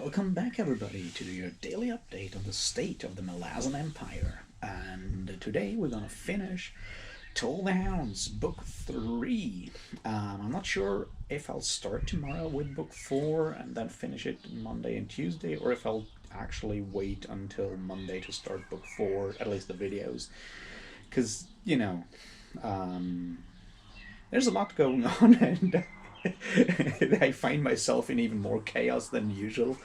Welcome back, everybody, to your daily update on the state of the Malazan Empire. And today we're gonna finish Toll the Hounds, Book 3. I'm not sure if I'll start tomorrow with Book 4 and then finish it Monday and Tuesday, or if I'll actually wait until Monday to start Book 4, at least the videos. Because, there's a lot going on, and I find myself in even more chaos than usual.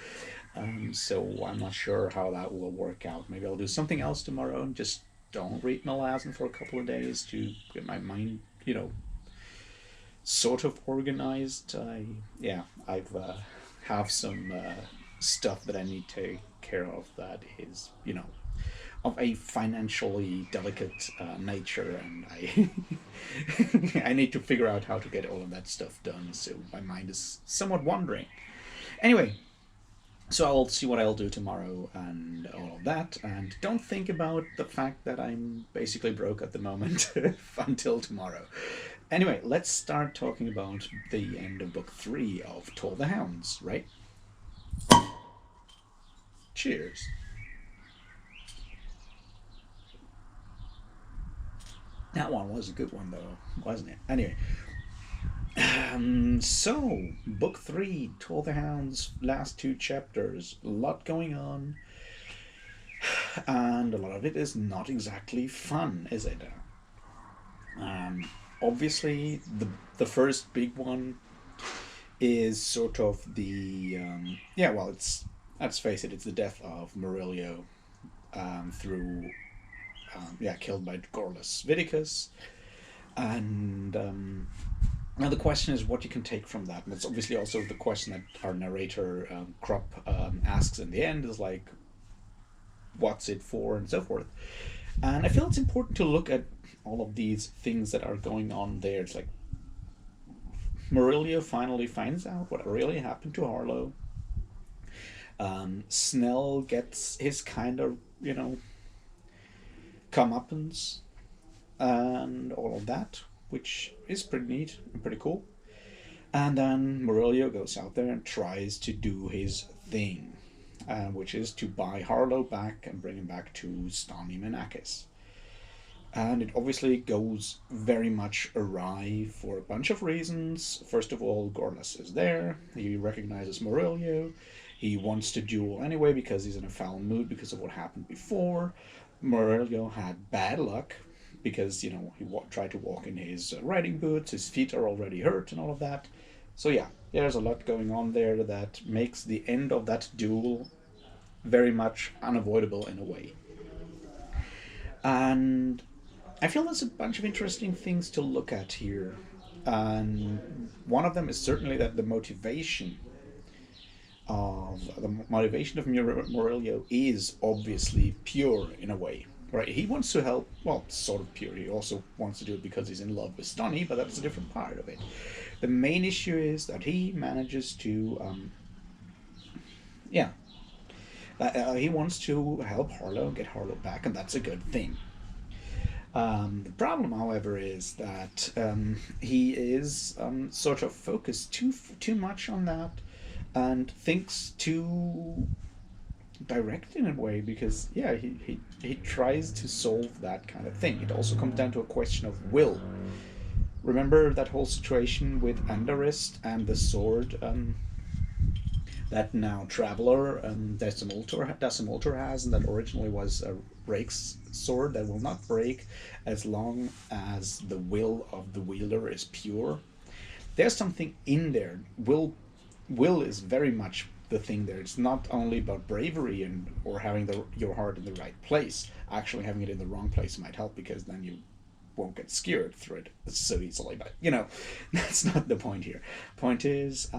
So I'm not sure how that will work out. Maybe I'll do something else tomorrow and just don't read Malazan for a couple of days to get my mind, sort of organized. I've have some stuff that I need to take care of that is, of a financially delicate nature, and I need to figure out how to get all of that stuff done. So my mind is somewhat wandering. Anyway, so I'll see what I'll do tomorrow and all of that, and don't think about the fact that I'm basically broke at the moment until tomorrow. Anyway, let's start talking about the end of book 3 of Toll the Hounds, right? Cheers. That one was a good one, though, wasn't it? Anyway, so book 3, Toll the Hounds, last 2 chapters, a lot going on, and a lot of it is not exactly fun, is it? Obviously, the first big one is sort of the it's, let's face it, it's the death of Morelio through killed by Gorlas Viticus. And now the question is what you can take from that. And it's obviously also the question that our narrator, Krupp, asks in the end, is like, what's it for, and so forth. And I feel it's important to look at all of these things that are going on there. It's like Morelio finally finds out what really happened to Harlow. Snell gets his kind of, comeuppance and all of that, which is pretty neat and pretty cool. And then Morelio goes out there and tries to do his thing, which is to buy Harlow back and bring him back to Stani Menakis. And it obviously goes very much awry for a bunch of reasons. First of all, Gorlas is there. He recognizes Morelio. He wants to duel anyway because he's in a foul mood because of what happened before. Morelio had bad luck because, he tried to walk in his riding boots. His feet are already hurt and all of that. So yeah, there's a lot going on there that makes the end of that duel very much unavoidable in a way. And I feel there's a bunch of interesting things to look at here. And one of them is certainly that the motivation of Morelio is obviously pure in a way. Right, he wants to help, well, sort of pure. He also wants to do it because he's in love with Stani, but that's a different part of it. The main issue is that he manages to, he wants to help Harlow, get Harlow back, and that's a good thing. The problem, however, is that he is sort of focused too much on that, and thinks too direct in a way, because he tries to solve that kind of thing. It also comes down to a question of will. Remember that whole situation with Andarist and the sword that now Traveler Decimultor has, and that originally was a Rake's sword that will not break as long as the will of the wielder is pure. There's something in there. Will is very much the thing there. It's not only about bravery or having your heart in the right place. Actually, having it in the wrong place might help, because then you won't get skewered through it so easily. But that's not the point here. Point is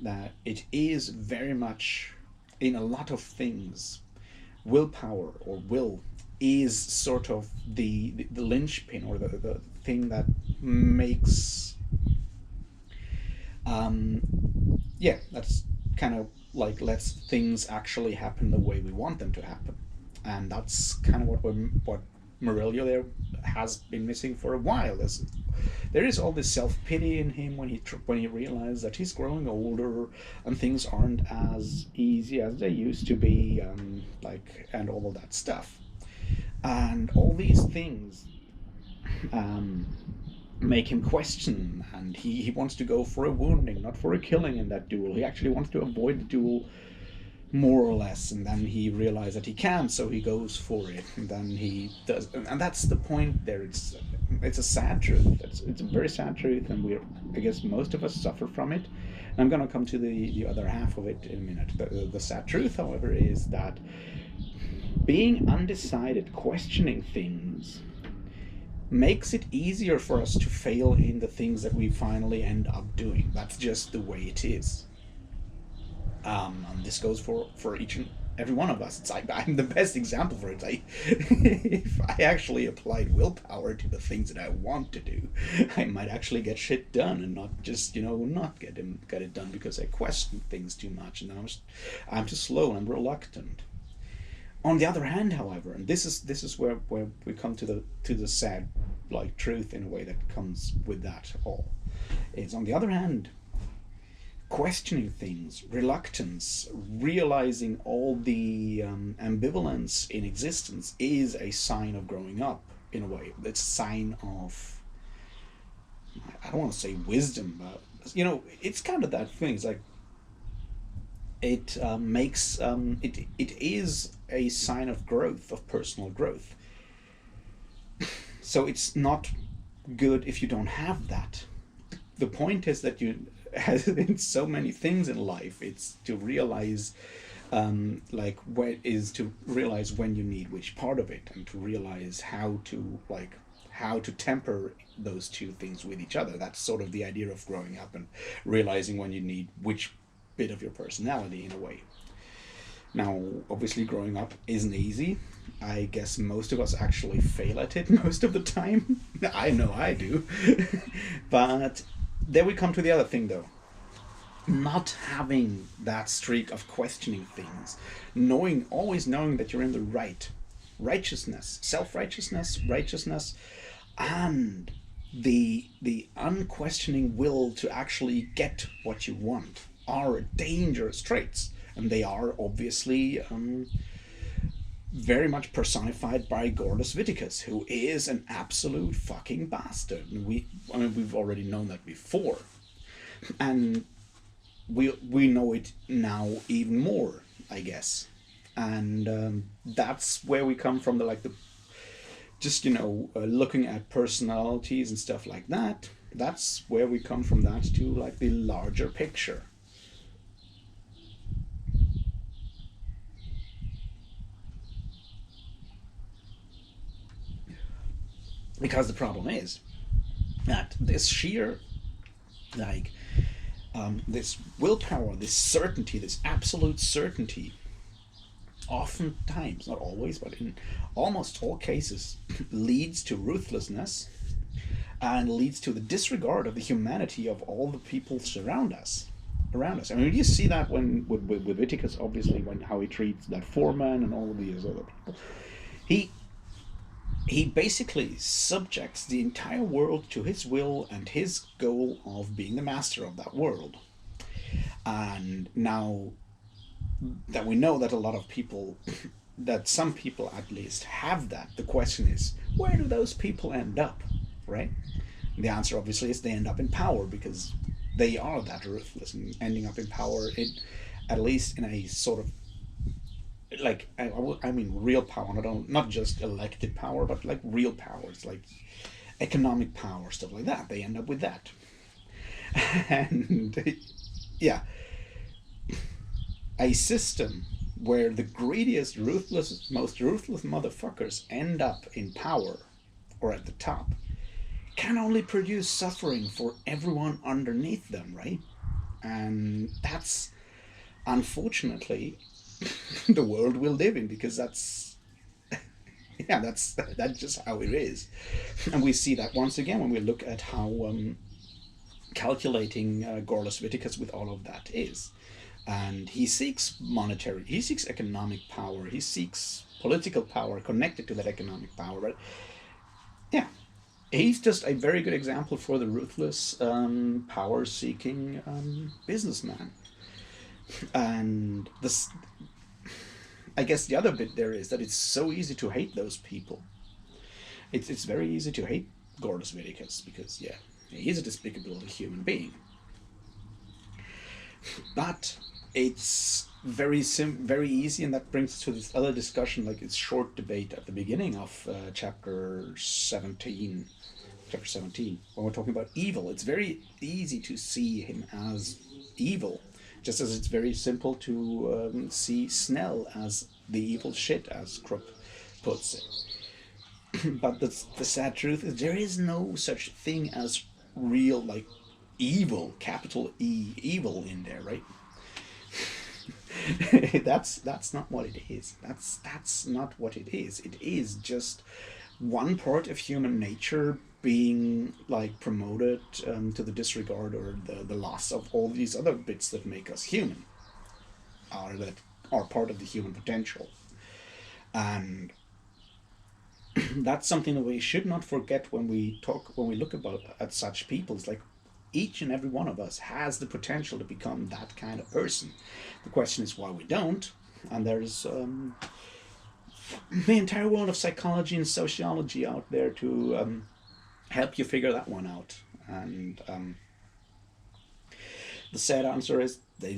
that it is very much, in a lot of things, willpower or will is sort of the linchpin, or the thing that makes that's kind of like lets things actually happen the way we want them to happen. And that's kind of what Morelio there has been missing for a while. There is all this self pity in him when he realizes that he's growing older and things aren't as easy as they used to be, and all of that stuff, and all these things um, make him question, and he wants to go for a wounding, not for a killing in that duel. He actually wants to avoid the duel more or less, and then he realizes that he can't, so he goes for it, and then he does, and that's the point there. It's a sad truth. It's a very sad truth, and I guess most of us suffer from it. And I'm going to come to the other half of it in a minute. The sad truth, however, is that being undecided, questioning things, makes it easier for us to fail in the things that we finally end up doing. That's just the way it is. And this goes for each and every one of us. It's like I'm the best example for it. If I actually applied willpower to the things that I want to do, I might actually get shit done, and not just not get it done because I question things too much, and I'm too slow and I'm reluctant. On the other hand, however, and this is where we come to the sad truth in a way that comes with that all, is on the other hand, questioning things, reluctance, realizing all the ambivalence in existence is a sign of growing up in a way. It's a sign of, I don't want to say wisdom, but it's kind of that thing. It's like it makes it is a sign of growth, of personal growth. So it's not good if you don't have that. The point is that you, as in so many things in life, it's to realize to realize when you need which part of it, and to realize how to temper those two things with each other. That's sort of the idea of growing up, and realizing when you need which bit of your personality in a way. Now, obviously, growing up isn't easy. I guess most of us actually fail at it most of the time. I know I do. But there we come to the other thing, though. Not having that streak of questioning things, always knowing that you're in the right, righteousness, righteousness, and the unquestioning will to actually get what you want are dangerous traits, and they are obviously very much personified by Gordas Viticus, who is an absolute fucking bastard. We've already known that before, and we know it now even more, I guess, and that's where we come from. Looking at personalities and stuff like that. That's where we come from. That to the larger picture. Because the problem is that this sheer, this willpower, this certainty, this absolute certainty, oftentimes, not always, but in almost all cases, leads to ruthlessness and leads to the disregard of the humanity of all the people around us. I mean, you see that with Viticus, obviously, how he treats that foreman and all of these other people. He basically subjects the entire world to his will and his goal of being the master of that world. And now that we know that a lot of people, that some people at least have that, the question is, where do those people end up, right? And the answer obviously is they end up in power, because they are that ruthless, and ending up in power, at least in a sort of I mean real power, not just elected power, but real powers, like economic power, stuff like that. They end up with that, and yeah, a system where the greediest, most ruthless motherfuckers end up in power or at the top can only produce suffering for everyone underneath them, right? And that's unfortunately the world we live in, because that's just how it is. And we see that once again when we look at how calculating Gorlas Viticus with all of that is. and he seeks economic power, he seeks political power connected to that economic power. But yeah, he's just a very good example for the ruthless, power-seeking businessman. And this, I guess, the other bit there is that it's so easy to hate those people. It's very easy to hate Gordas Viticus because yeah, he's a despicable human being. But it's very easy, and that brings us to this other discussion, like its short debate at the beginning of chapter 17, when we're talking about evil. It's very easy to see him as evil, just as it's very simple to see Snell as the evil shit, as Krupp puts it. But the sad truth is there is no such thing as real, like, evil, capital E, evil in there, right? That's not what it is. That's not what it is. It is just one part of human nature being like promoted to the disregard or the loss of all these other bits that make us human, or that are part of the human potential. And that's something that we should not forget when we look about at such peoples. Like, each and every one of us has the potential to become that kind of person. The question is why we don't. And there's the entire world of psychology and sociology out there to help you figure that one out. And the sad answer is they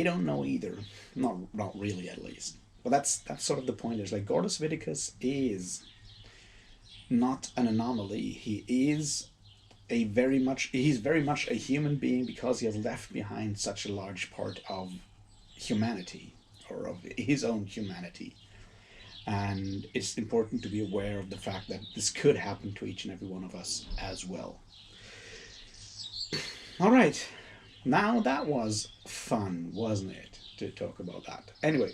don't know either. Not really, at least. But that's sort of the point. Is like Gordas Viticus is not an anomaly. He's very much a human being because he has left behind such a large part of humanity, or of his own humanity. And it's important to be aware of the fact that this could happen to each and every one of us as well. All right, now that was fun, wasn't it, to talk about that? Anyway,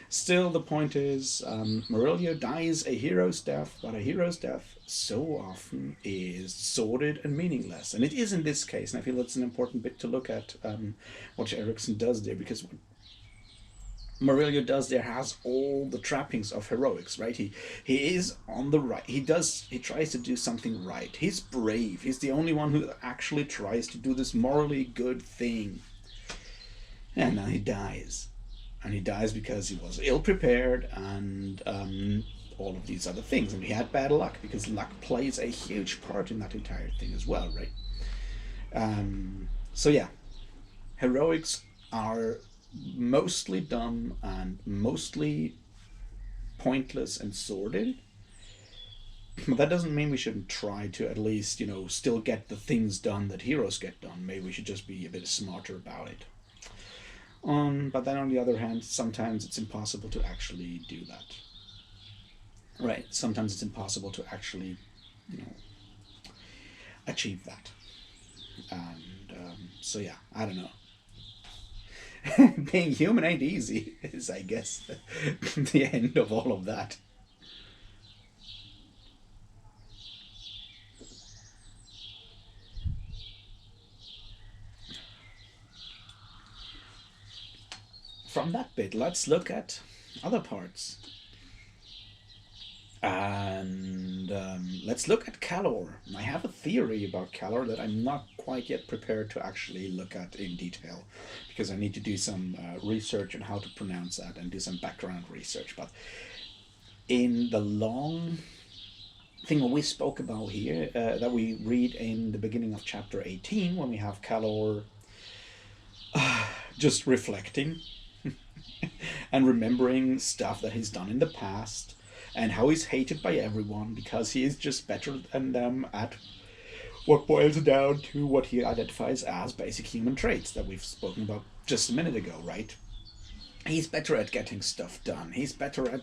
still, the point is, Morelio dies a hero's death, but a hero's death so often is sordid and meaningless. And it is in this case, and I feel it's an important bit to look at what Erickson does there, because what Morelio does there has all the trappings of heroics, right? He is on the right. He tries to do something right. He's brave. He's the only one who actually tries to do this morally good thing. And then he dies. And he dies because he was ill prepared and all of these other things. And he had bad luck, because luck plays a huge part in that entire thing as well, right? So yeah, heroics are mostly dumb and mostly pointless and sordid. But that doesn't mean we shouldn't try to at least, still get the things done that heroes get done. Maybe we should just be a bit smarter about it. But then on the other hand, sometimes it's impossible to actually do that. Right? Sometimes it's impossible to actually, achieve that. And so yeah, I don't know. Being human ain't easy, is, I guess, the end of all of that. From that bit, let's look at other parts. And let's look at Calor. I have a theory about Calor that I'm not quite yet prepared to actually look at in detail, because I need to do some research on how to pronounce that and do some background research. But in the long thing that we spoke about here, that we read in the beginning of chapter 18, when we have Calor just reflecting and remembering stuff that he's done in the past, and how he's hated by everyone because he is just better than them at what boils down to what he identifies as basic human traits that we've spoken about just a minute ago, right? He's better at getting stuff done. He's better at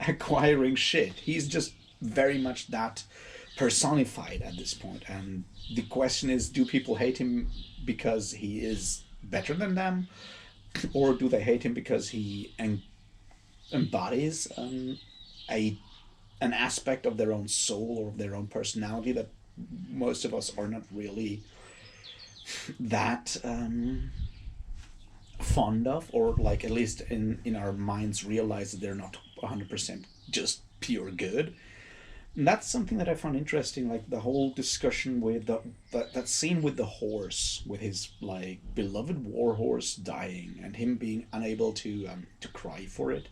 acquiring shit. He's just very much that personified at this point. And the question is, do people hate him because he is better than them, or do they hate him because he embodies an aspect of their own soul or of their own personality that most of us are not really that fond of, or like at least in our minds realize that they're not 100% just pure good. And that's something that I found interesting, like the whole discussion with that scene with the horse, with his like beloved war horse dying and him being unable to cry for it.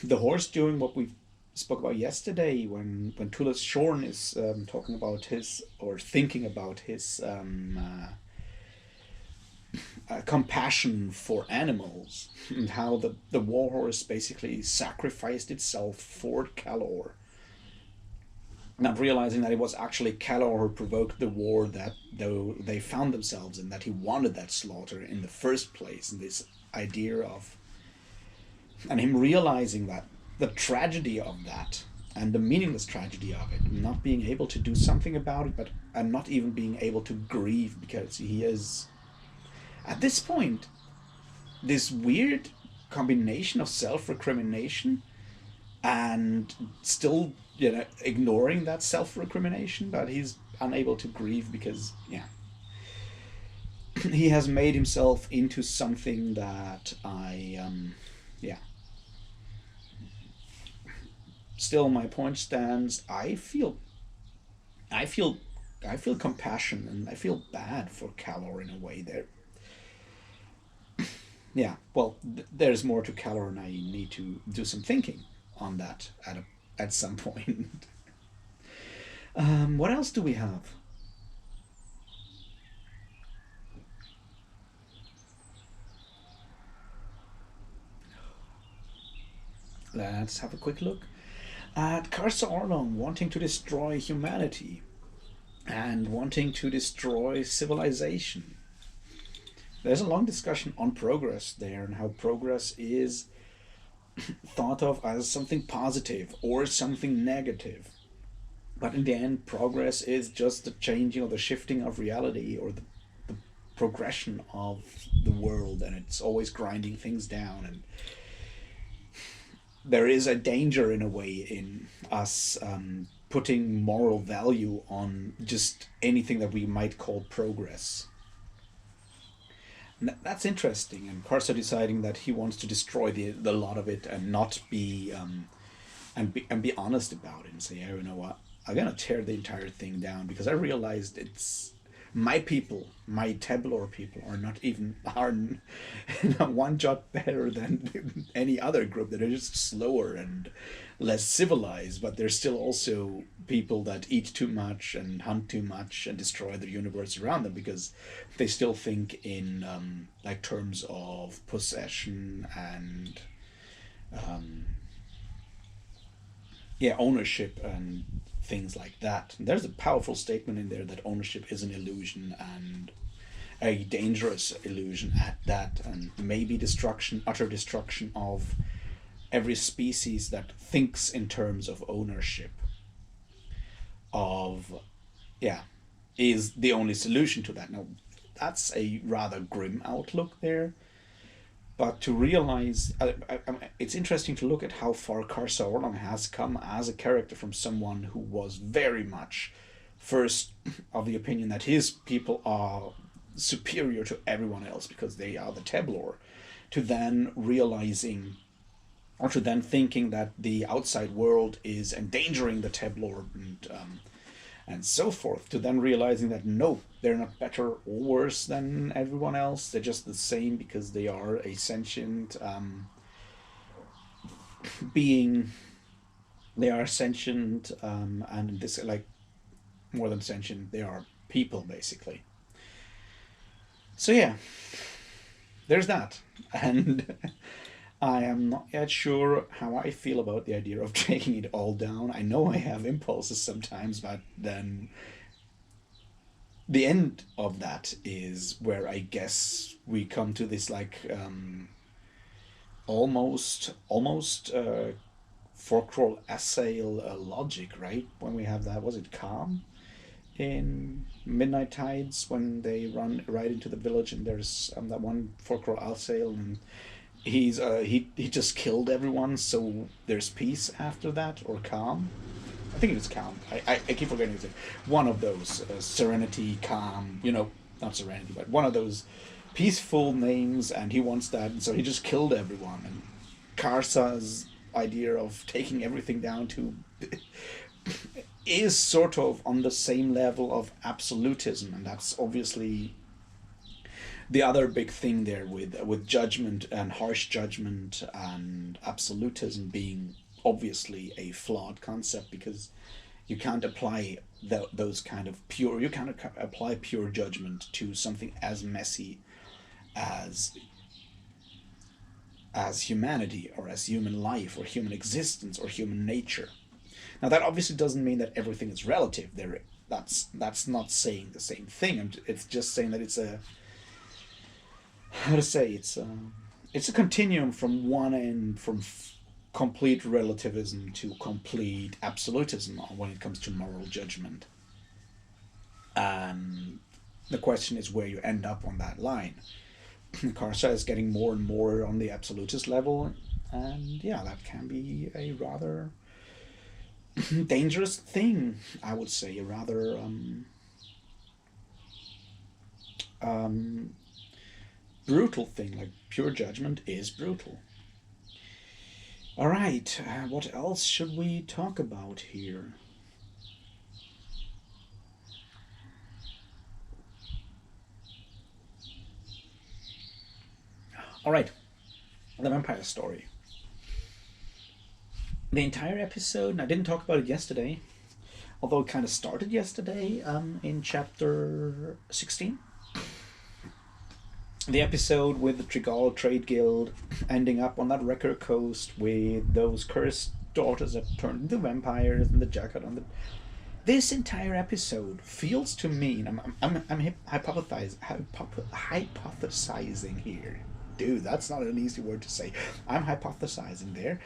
The horse doing what we spoke about yesterday when Tulas Shorn is talking about his, or thinking about his compassion for animals, and how the war horse basically sacrificed itself for Calor, not realizing that it was actually Calor who provoked the war that though they found themselves in, that he wanted that slaughter in the first place, and this idea of, and him realizing that the tragedy of that, and the meaningless tragedy of it, not being able to do something about it, but and not even being able to grieve, because he is at this point this weird combination of self-recrimination and still, ignoring that self-recrimination, but he's unable to grieve because, yeah, he has made himself into something that yeah. Still, my point stands. I feel, I feel compassion and I feel bad for Calor in a way. There, yeah. Well, there's more to Calor, and I need to do some thinking on that at some point. What else do we have? Let's have a quick look at Karsa Orlon wanting to destroy humanity and wanting to destroy civilization. There's a long discussion on progress there, and how progress is thought of as something positive or something negative. But in the end, progress is just the changing or the shifting of reality, or the progression of the world, and it's always grinding things down. And there is a danger, in a way, in us putting moral value on just anything that we might call progress. And that's interesting. And Carso deciding that he wants to destroy the lot of it, and not be and be honest about it, and say, yeah, you know what, I'm gonna tear the entire thing down, because I realized it's my people, my Tabler people, are not even are one jot better than any other group. That are just slower and less civilized, but they're still also people that eat too much and hunt too much and destroy the universe around them, because they still think in like terms of possession and um, yeah, ownership and things like that. And there's a powerful statement in there that ownership is an illusion, and a dangerous illusion at that, and maybe destruction, utter destruction of every species that thinks in terms of ownership of, yeah, is the only solution to that. Now, that's a rather grim outlook there, but to realize, it's interesting to look at how far Karsa Orlong has come as a character, from someone who was very much first of the opinion that his people are superior to everyone else because they are the Teblor, to then realizing, or to then thinking that the outside world is endangering the Teblor, and so forth, to then realizing that no, they're not better or worse than everyone else. They're just the same, because they are a sentient being. They are sentient, and this, like, more than sentient, they are people basically. So yeah, there's that, and I am not yet sure how I feel about the idea of taking it all down. I know I have impulses sometimes, but then the end of that is where I guess we come to this, like, almost Forcroll assail logic, right? When we have that, was it Calm in Midnight Tides, when they run right into the village, and there's that one Forcroll assail, and he just killed everyone, so there's peace after that, or Calm. I think it was Calm. I keep forgetting it. One of those, Serenity, Calm. not Serenity, but one of those peaceful names, and he wants that, and so he just killed everyone. And Karsa's idea of taking everything down to is sort of on the same level of absolutism, and that's obviously the other big thing there with judgment and harsh judgment and absolutism being obviously a flawed concept, because you can't apply those kind of pure you can't apply pure judgment to something as messy as humanity, or as human life, or human existence, or human nature. Now that obviously doesn't mean that everything is relative. There, that's not saying the same thing. It's just saying that it's a, how to say, it's a continuum from one end, from complete relativism to complete absolutism when it comes to moral judgment. And the question is where you end up on that line. Karsa is getting more and more on the absolutist level, and yeah, that can be a rather dangerous thing, I would say. A rather um, brutal thing. Like, pure judgment is brutal. All right, what else should we talk about here? All right, the vampire story. The entire episode, and I didn't talk about it yesterday, although it kind of started yesterday in chapter 16. The episode with the Trigal Trade Guild ending up on that Wrecker coast with those cursed daughters that turned into vampires, and the jacket on the. This entire episode feels to me, and I'm hypothesizing here. Dude, that's not an easy word to say. I'm hypothesizing there.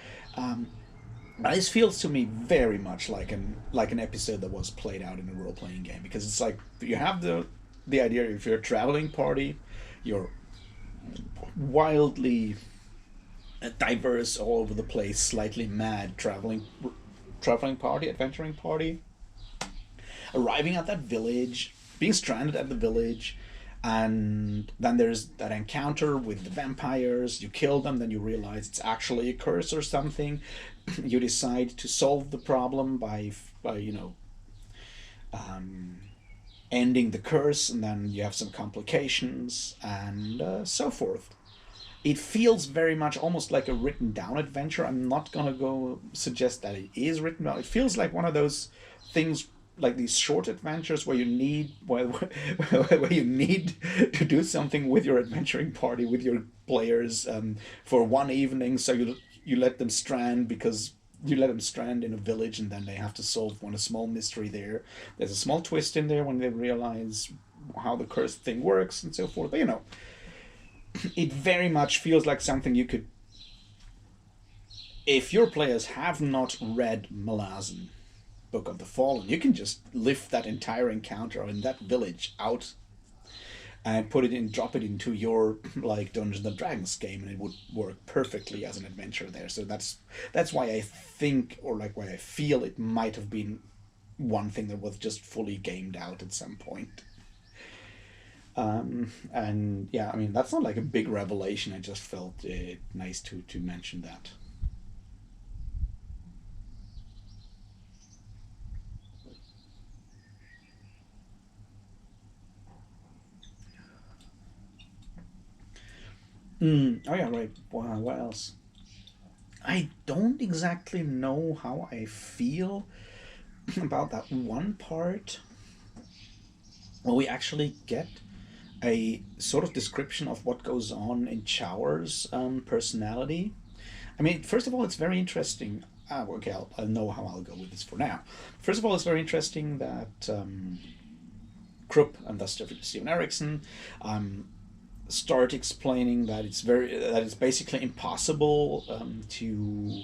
This feels to me very much like an episode that was played out in a role playing game, because it's like you have the idea, if you're a traveling party, you're wildly diverse, all over the place, slightly mad traveling party, adventuring party, arriving at that village, being stranded at the village, and then there's that encounter with the vampires. You kill them, then you realize it's actually a curse or something. You decide to solve the problem by ending the curse, and then you have some complications, and so forth. It feels very much almost like a written down adventure. I'm not gonna go suggest that it is written down. It feels like one of those things, like these short adventures where you need where you need to do something with your adventuring party, with your players, for one evening. So you let them strand, because you let them strand in a village, and then they have to solve a small mystery there. There's a small twist in there when they realize how the cursed thing works, and so forth. But it very much feels like something you could, if your players have not read Malazan, Book of the Fallen, you can just lift that entire encounter in that village out and drop it into your like Dungeons and Dragons game, and it would work perfectly as an adventure there. So that's why I think, or like why I feel, it might have been one thing that was just fully gamed out at some point. And yeah, I mean, that's not like a big revelation. I just felt it nice to mention that. Oh yeah, right. Wow, what else? I don't exactly know how I feel about that one part. Well, we actually get a sort of description of what goes on in Chower's personality. I mean, first of all, it's very interesting. Okay, I'll know how I'll go with this for now. First of all, it's very interesting that Krupp, and thus Stephen Erickson, start explaining that it's basically impossible to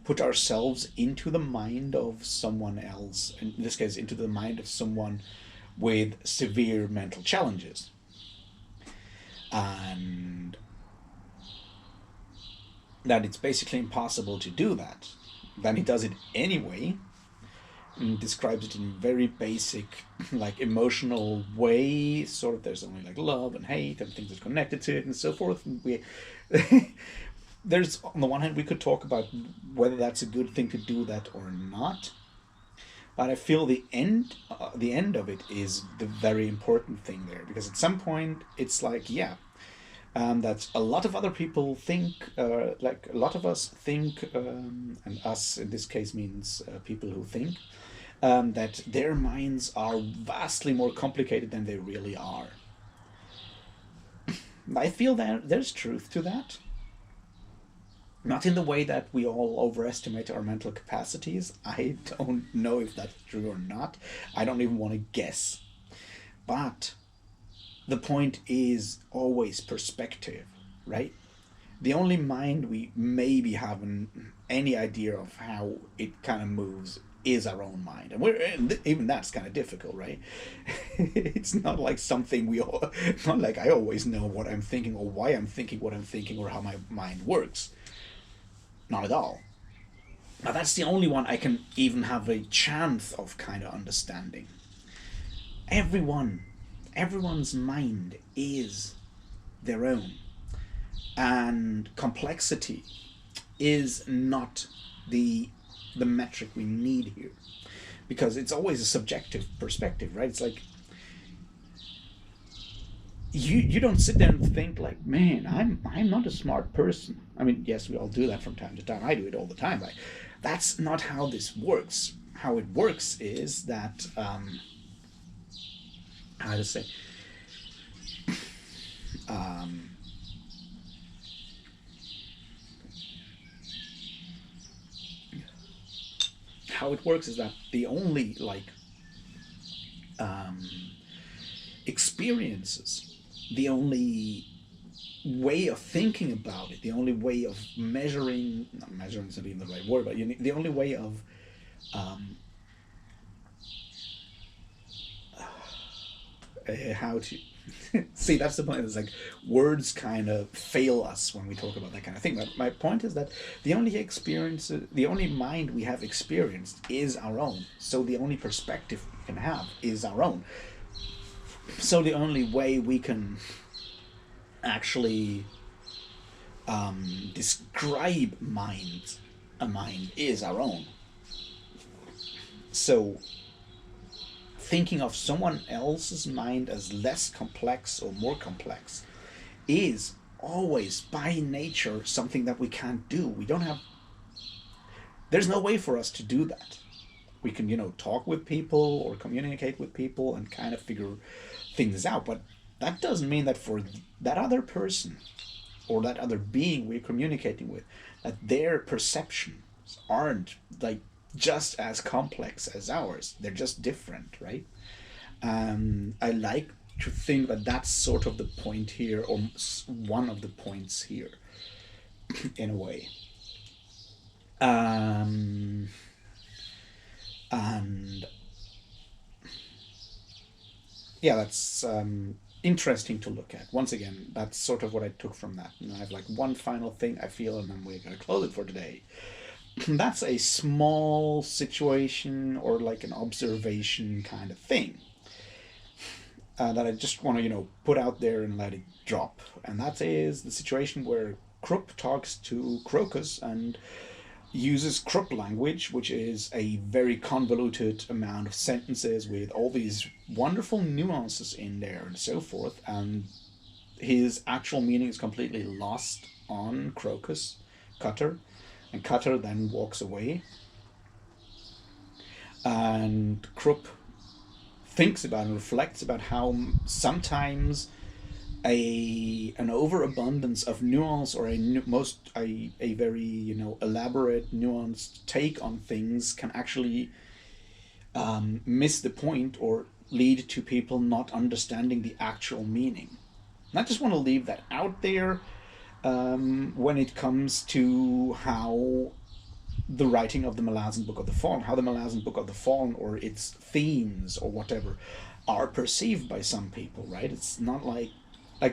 put ourselves into the mind of someone else. In this case, into the mind of someone with severe mental challenges, and that it's basically impossible to do that. Then he does it anyway, describes it in very basic, like emotional way. Sort of, there's only like love and hate and things that are connected to it and so forth. And we, there's on the one hand, we could talk about whether that's a good thing to do that or not. But I feel the end of it is the very important thing there, because at some point it's like, yeah, that a lot of other people think, like a lot of us think, and us in this case means people who think, that their minds are vastly more complicated than they really are. I feel that there's truth to that. Not in the way that we all overestimate our mental capacities. I don't know if that's true or not. I don't even want to guess. But the point is always perspective, right? The only mind we maybe have any idea of how it kind of moves is our own mind, and even that's kind of difficult, right? It's not like something we all, not like I always know what I'm thinking or why I'm thinking what I'm thinking or how my mind works. Not at all. Now that's the only one I can even have a chance of kind of understanding. Everyone, everyone's mind is their own, and complexity is not the the metric we need here, because it's always a subjective perspective, right? It's like you don't sit there and think like, man, I'm not a smart person. I mean, yes, we all do that from time to time. I do it all the time. Like, that's not how this works. How it works is that, how to say, um, how it works is that the only like um, experiences, the only way of thinking about it, the only way of measuring, not measuring is not even the right word, but the only way of um, how to see, that's the point. It's like words kind of fail us when we talk about that kind of thing. But my point is that the only experience, the only mind we have experienced is our own. So the only perspective we can have is our own. So the only way we can actually describe a mind is our own. So thinking of someone else's mind as less complex or more complex is always by nature something that we can't do. We don't have, there's no way for us to do that. We can, talk with people or communicate with people and kind of figure things out, but that doesn't mean that for that other person or that other being we're communicating with, that their perceptions aren't like just as complex as ours. They're just different, right? I like to think that that's sort of the point here, or one of the points here, in a way. Um, and yeah, that's interesting to look at. Once again, that's sort of what I took from that. And I have like one final thing I feel, and then we're gonna close it for today. That's a small situation or like an observation kind of thing that I just want to, put out there and let it drop. And that is the situation where Krupp talks to Crocus and uses Krupp language, which is a very convoluted amount of sentences with all these wonderful nuances in there and so forth. And his actual meaning is completely lost on Crocus, Cutter. And Cutter then walks away. And Krupp thinks about and reflects about how sometimes an overabundance of nuance or a very elaborate nuanced take on things can actually miss the point or lead to people not understanding the actual meaning. And I just want to leave that out there when it comes to how the writing of the Malazan Book of the Fallen, how the Malazan Book of the Fallen or its themes or whatever are perceived by some people, right? It's not like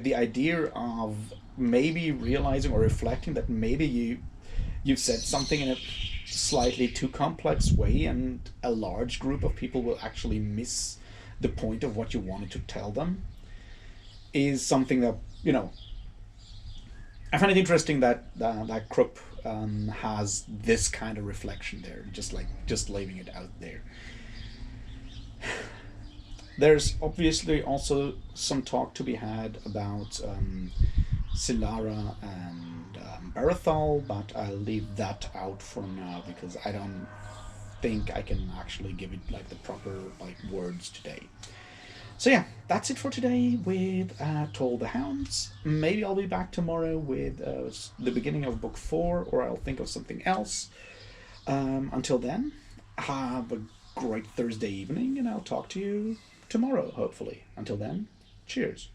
the idea of maybe realizing or reflecting that maybe you've said something in a slightly too complex way, and a large group of people will actually miss the point of what you wanted to tell them, is something that, you know, I find it interesting that that Krupp has this kind of reflection there, just leaving it out there. There's obviously also some talk to be had about Silara and Barathol, but I'll leave that out for now because I don't think I can actually give it like the proper like words today. So yeah, that's it for today with Toll the Hounds. Maybe I'll be back tomorrow with the beginning of book 4, or I'll think of something else. Until then, have a great Thursday evening, and I'll talk to you tomorrow, hopefully. Until then, cheers.